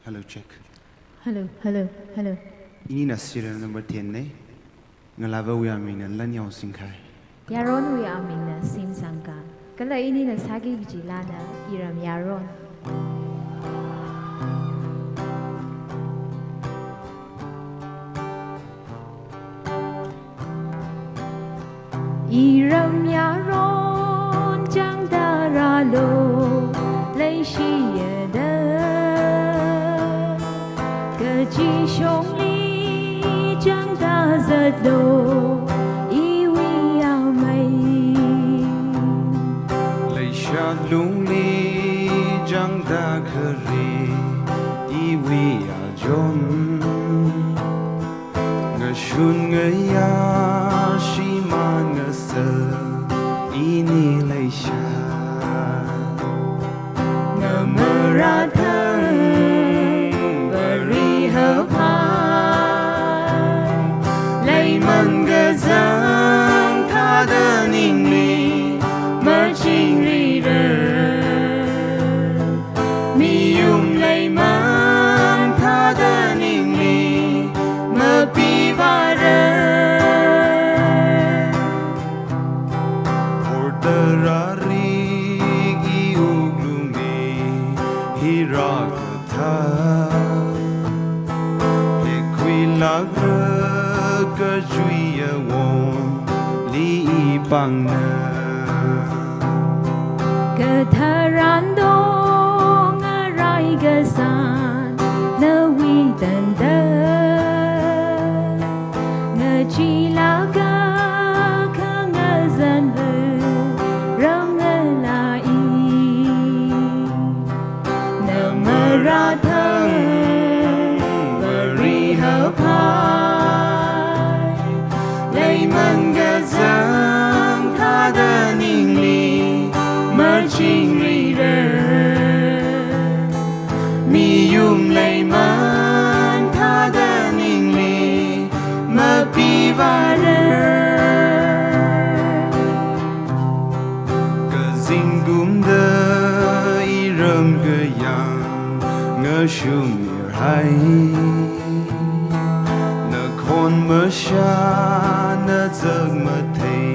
Hello, check. Hello. Ini na serial number 10 ne. Ngalawa we amin na lanyaw singkai. Yaron we amin na sim sangka. Kala ini na sagi gijilana iram yaron. Iram yaron jang daralo lấy shi da. Chỉ sống lý chẳng ta giật đồ ý quy ảo mây lấy xa lung lý chẳng ta khờ rì ý quy ảo dồn ngờ xuân ngờ ya shi ma ngờ sơ ý ni lấy xa ngờ mơ ra thân lấy măng gà giang tha đơn ninh lì mơ chinh rì rơ mi yung lấy măng tha đơn ninh lì mơ pi va rơ order ra ri gi uglumi hi ra tha lạc cơ duy won li bang na cơ tharan do ngarai cơ san na wi dan da ngờ chi la ga kha ngờ dân hư ram ngờ la i na mơ ra thân lấy măng gà giang tha đơn ninh lì mơ chinh rì rơ mi yung lấy măng tha đơn ninh lì mơ pi va rơ cơ dinh gum đơ y rơm cơ yang ngơ shum mir hai con mơ xa nơ giấc mơ thầy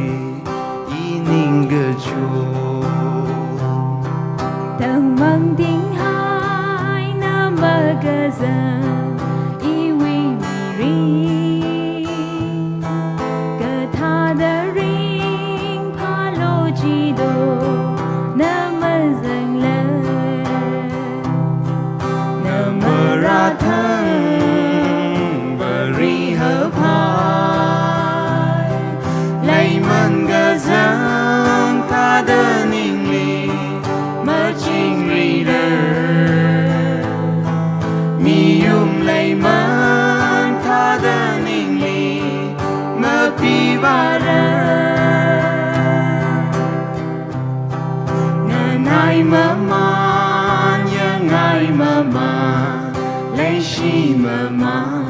ý ninh gơ chô tầng măng tiếng hai nơ mơ gơ giờ ý quy mì ri gơ tha đơ ring pa lô chi đô nơ mơ dần lơ nơ mơ ra thân lấy măng gà giang tha đơn ninh lì mơ chinh rì rơ mi yung lấy măng tha đơn ninh lì mơ pi va rơ ngờ nai mơ man nhớ ngài mơ man lấy shi mơ man